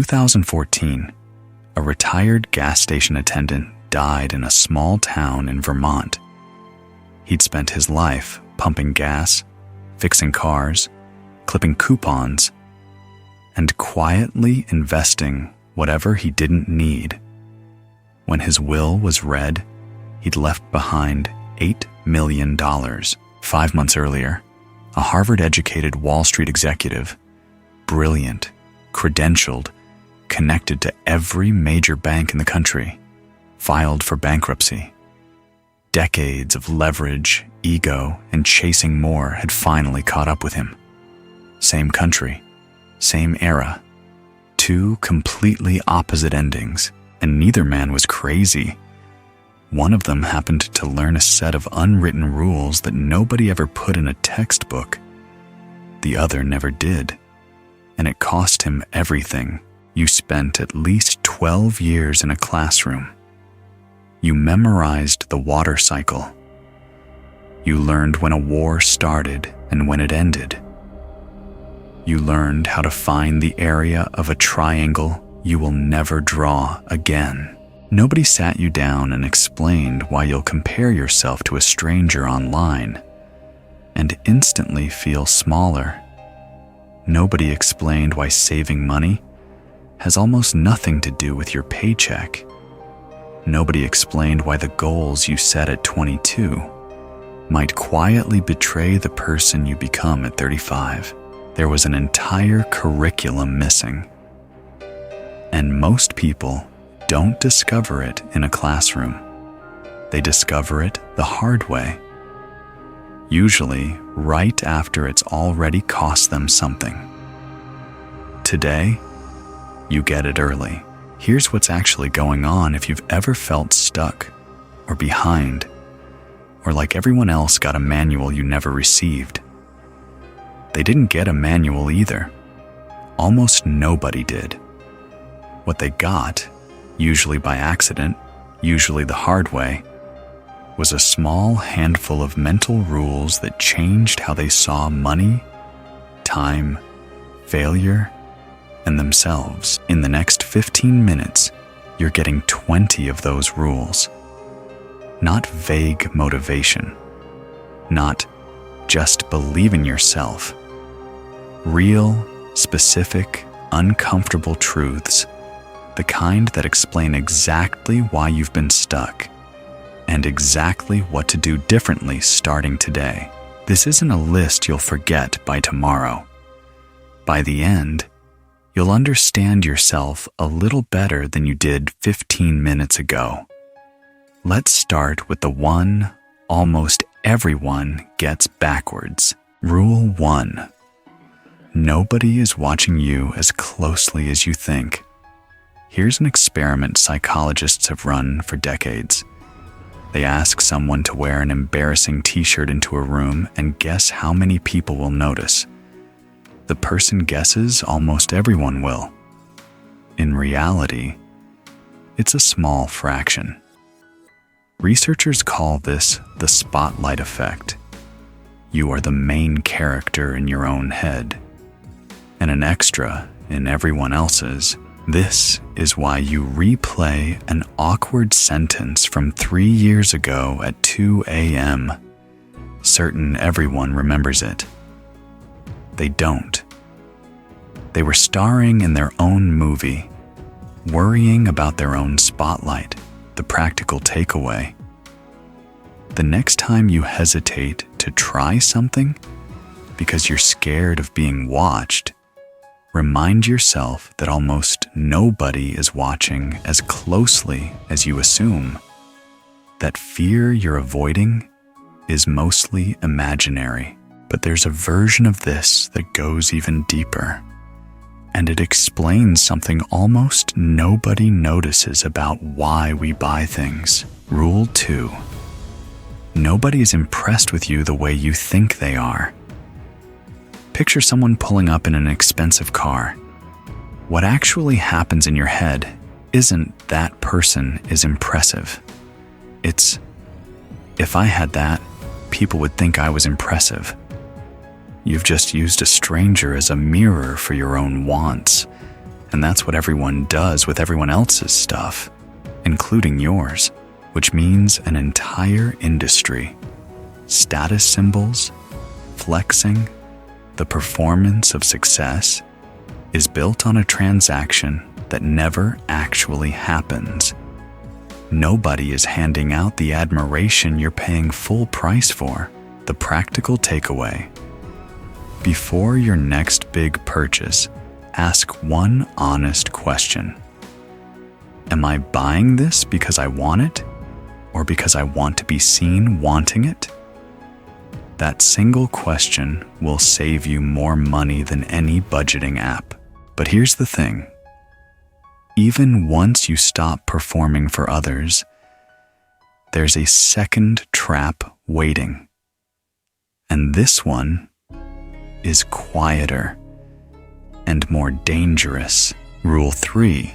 2014, a retired gas station attendant died in a small town in Vermont. He'd spent his life pumping gas, fixing cars, clipping coupons, and quietly investing whatever he didn't need. When his will was read, he'd left behind $8 million. 5 months earlier, a Harvard-educated Wall Street executive, brilliant, credentialed, connected to every major bank in the country, filed for bankruptcy. Decades of leverage, ego, and chasing more had finally caught up with him. Same country, same era, two completely opposite endings, and neither man was crazy. One of them happened to learn a set of unwritten rules that nobody ever put in a textbook. The other never did, and it cost him everything. You spent at least 12 years in a classroom. You memorized the water cycle. You learned when a war started and when it ended. You learned how to find the area of a triangle you will never draw again. Nobody sat you down and explained why you'll compare yourself to a stranger online and instantly feel smaller. Nobody explained why saving money has almost nothing to do with your paycheck. Nobody explained why the goals you set at 22 might quietly betray the person you become at 35. There was an entire curriculum missing. And most people don't discover it in a classroom. They discover it the hard way. Usually right after it's already cost them something. Today, you get it early. Here's what's actually going on if you've ever felt stuck or behind, or like everyone else got a manual you never received. They didn't get a manual either. Almost nobody did. What they got, usually by accident, usually the hard way, was a small handful of mental rules that changed how they saw money, time, failure, and themselves. In the next 15 minutes, you're getting 20 of those rules. Not vague motivation. Not just believe in yourself. Real, specific, uncomfortable truths. The kind that explain exactly why you've been stuck and exactly what to do differently starting today. This isn't a list you'll forget by tomorrow. By the end, you'll understand yourself a little better than you did 15 minutes ago. Let's start with the one almost everyone gets backwards. Rule 1. Nobody is watching you as closely as you think. Here's an experiment psychologists have run for decades. They ask someone to wear an embarrassing t-shirt into a room and guess how many people will notice. The person guesses almost everyone will. In reality, it's a small fraction. Researchers call this the spotlight effect. You are the main character in your own head, and an extra in everyone else's. This is why you replay an awkward sentence from 3 years ago at 2 a.m., certain everyone remembers it. They don't. They were starring in their own movie, worrying about their own spotlight, the practical takeaway. The next time you hesitate to try something because you're scared of being watched, remind yourself that almost nobody is watching as closely as you assume. That fear you're avoiding is mostly imaginary. But there's a version of this that goes even deeper, and it explains something almost nobody notices about why we buy things. Rule 2. Nobody is impressed with you the way you think they are. Picture someone pulling up in an expensive car. What actually happens in your head isn't that person is impressive. It's, if I had that, people would think I was impressive. You've just used a stranger as a mirror for your own wants. And that's what everyone does with everyone else's stuff, including yours, which means an entire industry. Status symbols, flexing, the performance of success is built on a transaction that never actually happens. Nobody is handing out the admiration you're paying full price for. The practical takeaway: before your next big purchase, ask one honest question. Am I buying this because I want it, or because I want to be seen wanting it? That single question will save you more money than any budgeting app. But here's the thing. Even once you stop performing for others, there's a second trap waiting. And this one is quieter and more dangerous. Rule 3.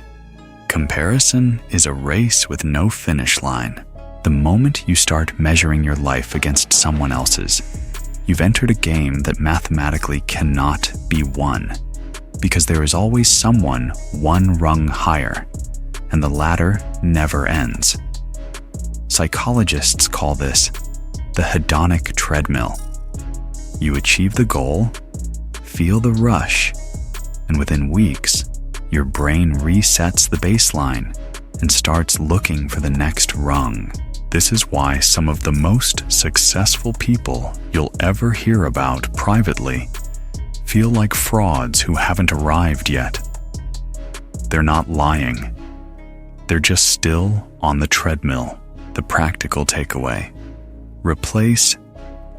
Comparison is a race with no finish line. The moment you start measuring your life against someone else's, you've entered a game that mathematically cannot be won, because there is always someone one rung higher, and the ladder never ends. Psychologists call this the hedonic treadmill. You achieve the goal, feel the rush, and within weeks, your brain resets the baseline and starts looking for the next rung. This is why some of the most successful people you'll ever hear about privately feel like frauds who haven't arrived yet. They're not lying. They're just still on the treadmill. The practical takeaway: replace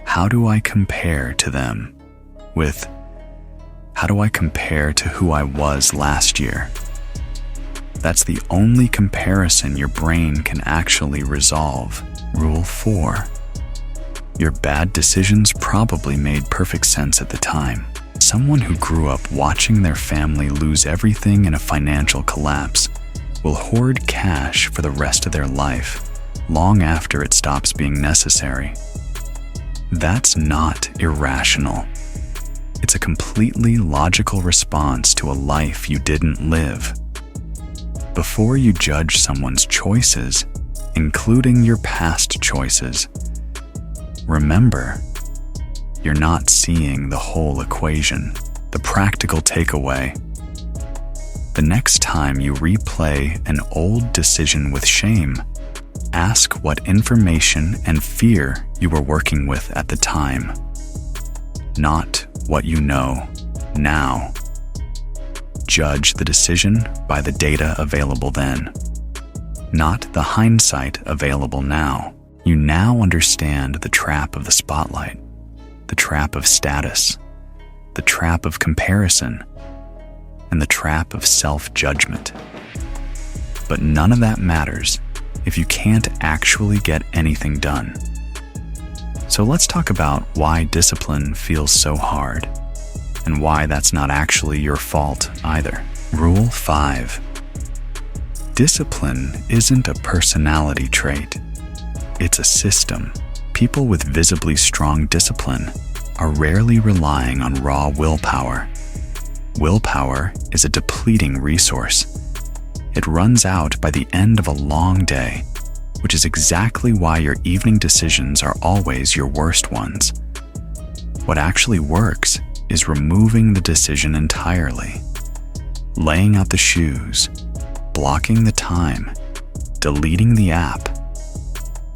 "how do I compare to them" with "how do I compare to who I was last year?" That's the only comparison your brain can actually resolve. Rule 4. Your bad decisions probably made perfect sense at the time. Someone who grew up watching their family lose everything in a financial collapse will hoard cash for the rest of their life, long after it stops being necessary. That's not irrational. It's a completely logical response to a life you didn't live. Before you judge someone's choices, including your past choices, remember, you're not seeing the whole equation. The practical takeaway: the next time you replay an old decision with shame, ask what information and fear you were working with at the time, not what you know now. Judge the decision by the data available then, not the hindsight available now. You now understand the trap of the spotlight, the trap of status, the trap of comparison, and the trap of self-judgment. But none of that matters if you can't actually get anything done. So let's talk about why discipline feels so hard, and why that's not actually your fault either. Rule 5. Discipline isn't a personality trait. It's a system. People with visibly strong discipline are rarely relying on raw willpower. Willpower is a depleting resource. It runs out by the end of a long day, which is exactly why your evening decisions are always your worst ones. What actually works is removing the decision entirely, laying out the shoes, blocking the time, deleting the app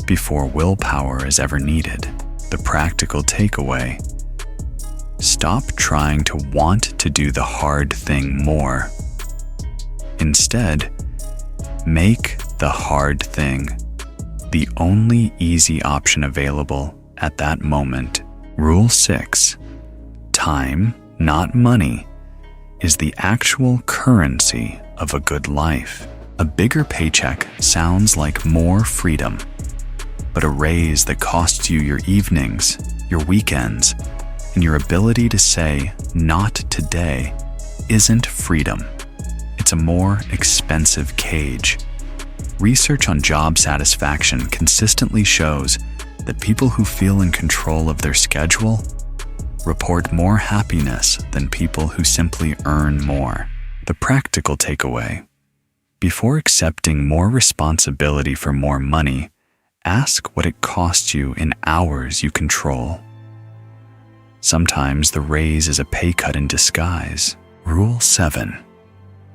before willpower is ever needed. The practical takeaway: stop trying to want to do the hard thing more. Instead, make the hard thing the only easy option available at that moment. Rule 6. Time, not money, is the actual currency of a good life. A bigger paycheck sounds like more freedom, but a raise that costs you your evenings, your weekends, and your ability to say, "not today," isn't freedom. It's a more expensive cage. Research on job satisfaction consistently shows that people who feel in control of their schedule report more happiness than people who simply earn more. The practical takeaway: before accepting more responsibility for more money, ask what it costs you in hours you control. Sometimes the raise is a pay cut in disguise. Rule 7.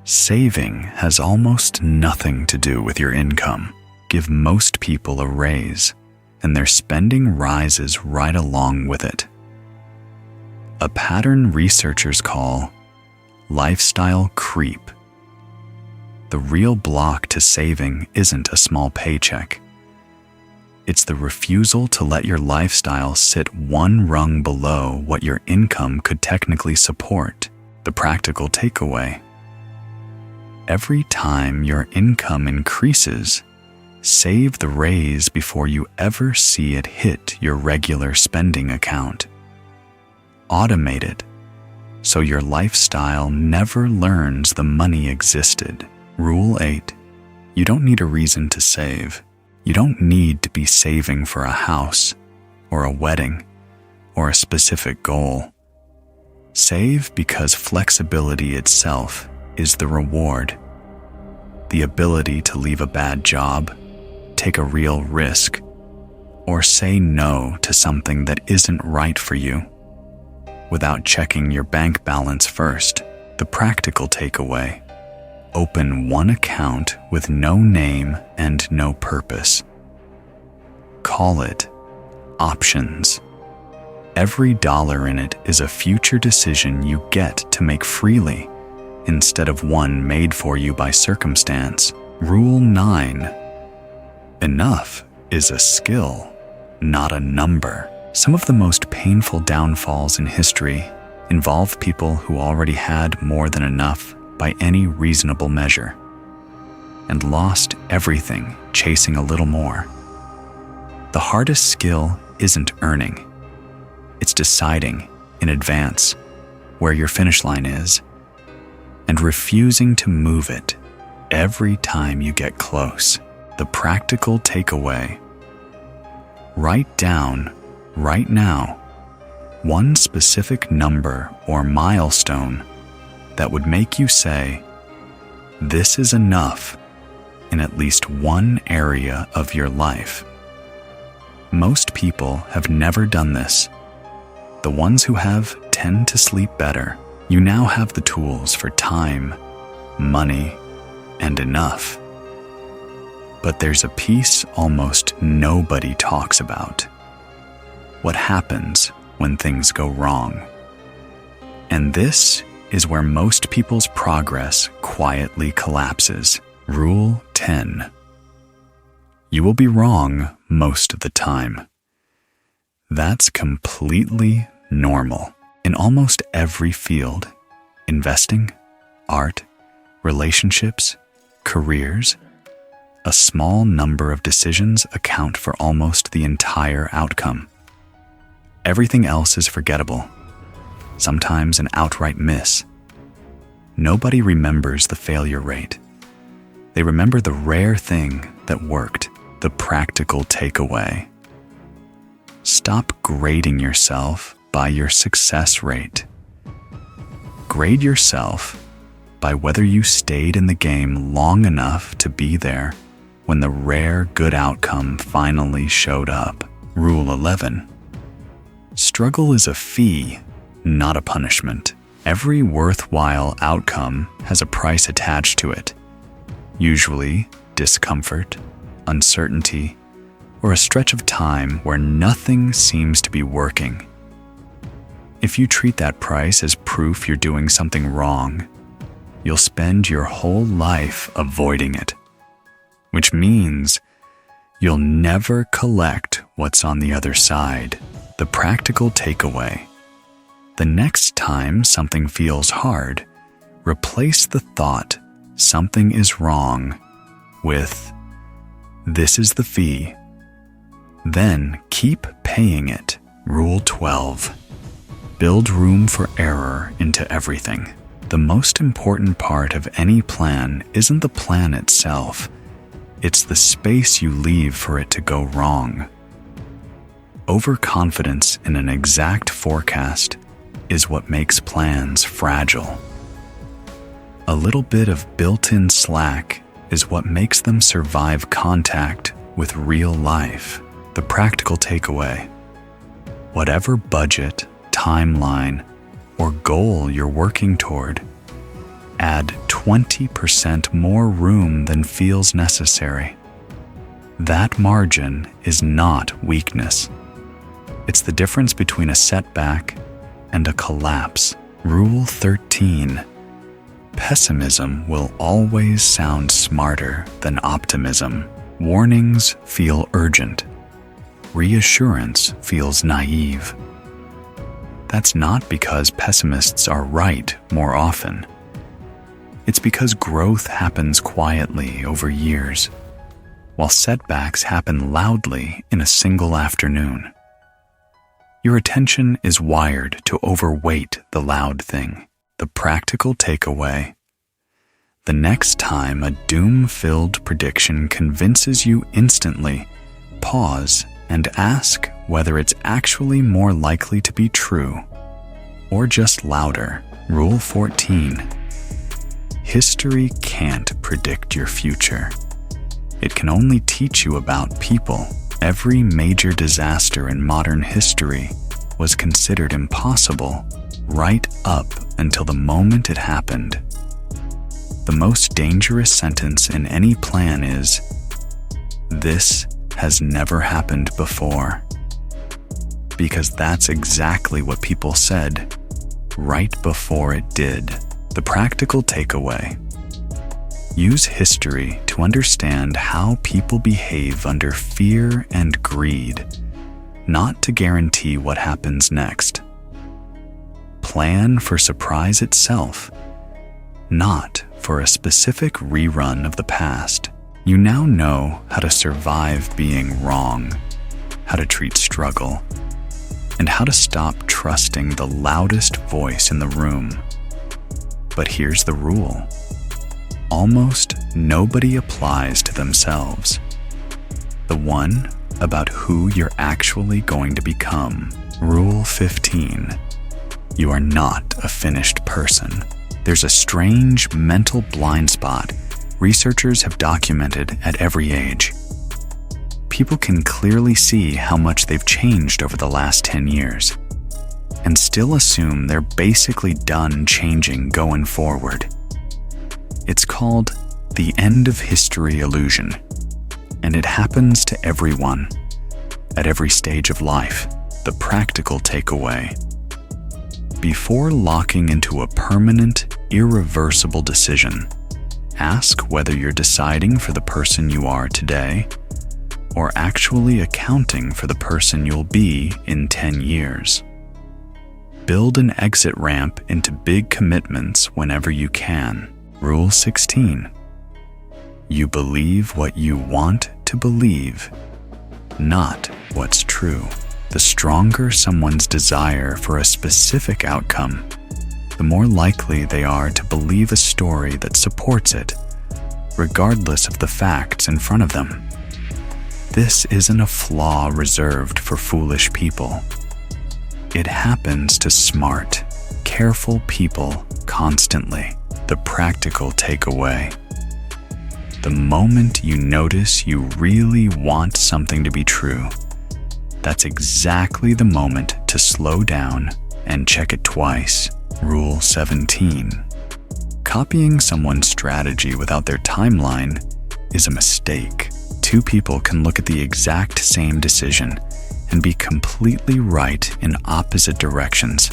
Saving has almost nothing to do with your income. Give most people a raise, and their spending rises right along with it. A pattern researchers call lifestyle creep. The real block to saving isn't a small paycheck. It's the refusal to let your lifestyle sit one rung below what your income could technically support. The practical takeaway: every time your income increases, save the raise before you ever see it hit your regular spending account. Automate it so your lifestyle never learns the money existed. Rule 8. You don't need a reason to save. You don't need to be saving for a house or a wedding or a specific goal. Save because flexibility itself is the reward. The ability to leave a bad job, take a real risk, or say no to something that isn't right for you without checking your bank balance first. The practical takeaway: open one account with no name and no purpose. Call it options. Every dollar in it is a future decision you get to make freely, instead of one made for you by circumstance. Rule 9. Enough is a skill, not a number. Some of the most painful downfalls in history involve people who already had more than enough by any reasonable measure, and lost everything chasing a little more. The hardest skill isn't earning. It's deciding in advance where your finish line is and refusing to move it every time you get close. The practical takeaway: write down right now one specific number or milestone that would make you say, "This is enough," in at least one area of your life. Most people have never done this. The ones who have tend to sleep better. You now have the tools for time, money, and enough. But there's a piece almost nobody talks about: what happens when things go wrong. And this is where most people's progress quietly collapses. Rule 10. You will be wrong most of the time. That's completely normal. In almost every field: investing, art, relationships, careers, a small number of decisions account for almost the entire outcome. Everything else is forgettable, sometimes an outright miss. Nobody remembers the failure rate. They remember the rare thing that worked. The practical takeaway: stop grading yourself by your success rate. Grade yourself by whether you stayed in the game long enough to be there when the rare good outcome finally showed up. Rule 11. Struggle is a fee, not a punishment. Every worthwhile outcome has a price attached to it, usually discomfort, uncertainty, or a stretch of time where nothing seems to be working. If you treat that price as proof you're doing something wrong, you'll spend your whole life avoiding it, which means you'll never collect what's on the other side. The practical takeaway: the next time something feels hard, replace the thought something is wrong with, "This is the fee." Then keep paying it. Rule 12. Build room for error into everything. The most important part of any plan isn't the plan itself. It's the space you leave for it to go wrong. Overconfidence in an exact forecast is what makes plans fragile. A little bit of built-in slack is what makes them survive contact with real life. The practical takeaway: whatever budget, timeline, or goal you're working toward, add 20% more room than feels necessary. That margin is not weakness. It's the difference between a setback and a collapse. Rule 13. Pessimism will always sound smarter than optimism. Warnings feel urgent. Reassurance feels naive. That's not because pessimists are right more often. It's because growth happens quietly over years, while setbacks happen loudly in a single afternoon. Your attention is wired to overweight the loud thing. The practical takeaway: the next time a doom-filled prediction convinces you instantly, pause and ask whether it's actually more likely to be true or just louder. Rule 14. History can't predict your future. It can only teach you about people. Every major disaster in modern history was considered impossible right up until the moment it happened. The most dangerous sentence in any plan is, "This has never happened before." Because that's exactly what people said right before it did. The practical takeaway: use history to understand how people behave under fear and greed, not to guarantee what happens next. Plan for surprise itself, not for a specific rerun of the past. You now know how to survive being wrong, how to treat struggle, and how to stop trusting the loudest voice in the room. But here's the rule: almost nobody applies to themselves. The one about who you're actually going to become. Rule 15. You are not a finished person. There's a strange mental blind spot researchers have documented at every age. People can clearly see how much they've changed over the last 10 years, and still assume they're basically done changing going forward. It's called the end of history illusion, and it happens to everyone, at every stage of life. The practical takeaway: before locking into a permanent, irreversible decision, ask whether you're deciding for the person you are today, or actually accounting for the person you'll be in 10 years. Build an exit ramp into big commitments whenever you can. Rule 16. You believe what you want to believe, not what's true. The stronger someone's desire for a specific outcome, the more likely they are to believe a story that supports it, regardless of the facts in front of them. This isn't a flaw reserved for foolish people. It happens to smart, careful people constantly. The practical takeaway: the moment you notice you really want something to be true, that's exactly the moment to slow down and check it twice. Rule 17. Copying someone's strategy without their timeline is a mistake. Two people can look at the exact same decision and be completely right in opposite directions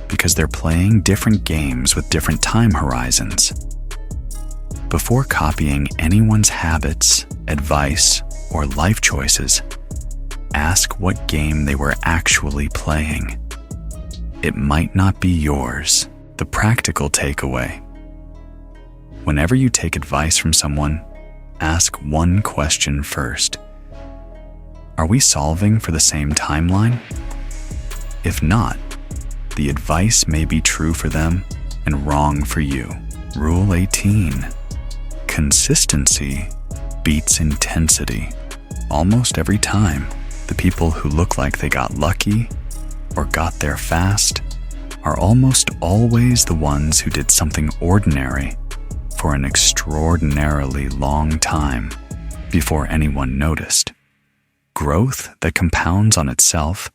because they're playing different games with different time horizons. Before copying anyone's habits, advice, or life choices, ask what game they were actually playing. It might not be yours. The practical takeaway: whenever you take advice from someone, ask one question first. Are we solving for the same timeline? If not, the advice may be true for them and wrong for you. Rule 18. Consistency beats intensity. Almost every time, the people who look like they got lucky or got there fast are almost always the ones who did something ordinary for an extraordinarily long time before anyone noticed. Growth that compounds on itself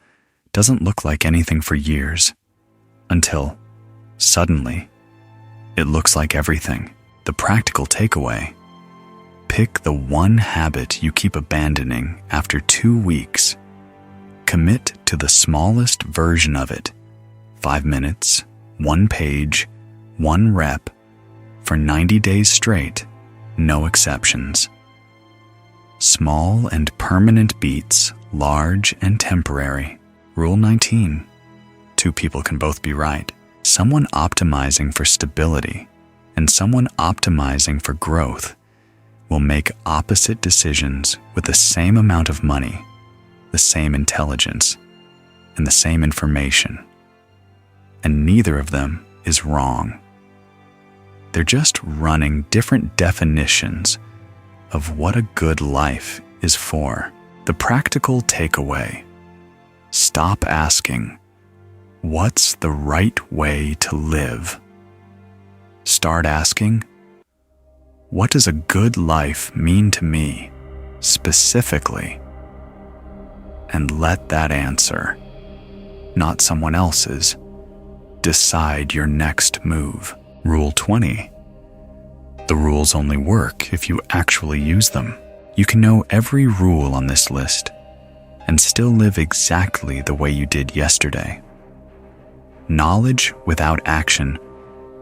doesn't look like anything for years, until, suddenly, it looks like everything. The practical takeaway: pick the one habit you keep abandoning after 2 weeks. Commit to the smallest version of it. 5 minutes, 1 page, 1 rep, for 90 days straight, no exceptions. Small and permanent beats, large and temporary. Rule 19. 2 people can both be right. Someone optimizing for stability and someone optimizing for growth will make opposite decisions with the same amount of money, the same intelligence, and the same information. And neither of them is wrong. They're just running different definitions of what a good life is for. The practical takeaway: stop asking, what's the right way to live? Start asking, what does a good life mean to me, specifically? And let that answer, not someone else's, decide your next move. Rule 20. The rules only work if you actually use them. You can know every rule on this list and still live exactly the way you did yesterday. Knowledge without action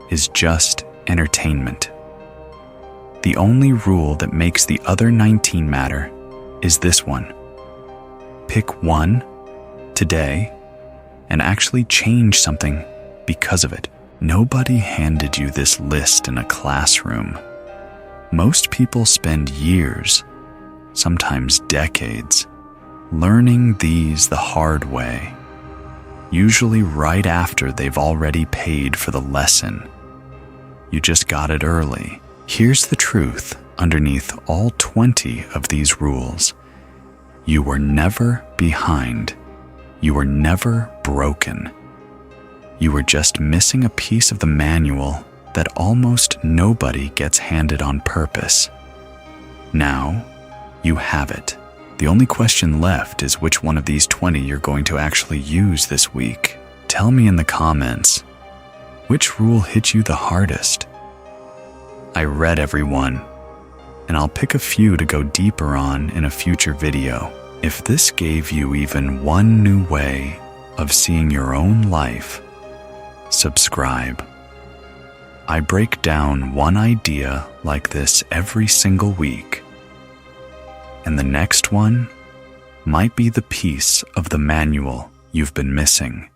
is just entertainment. The only rule that makes the other 19 matter is this one. Pick one today and actually change something because of it. Nobody handed you this list in a classroom. Most people spend years, sometimes decades, learning these the hard way, usually right after they've already paid for the lesson. You just got it early. Here's the truth underneath all 20 of these rules. You were never behind. You were never broken. You were just missing a piece of the manual that almost nobody gets handed on purpose. Now, you have it. The only question left is which one of these 20 you're going to actually use this week. Tell me in the comments, which rule hit you the hardest? I read every one, and I'll pick a few to go deeper on in a future video. If this gave you even one new way of seeing your own life, subscribe. I break down one idea like this every single week, and the next one might be the piece of the manual you've been missing.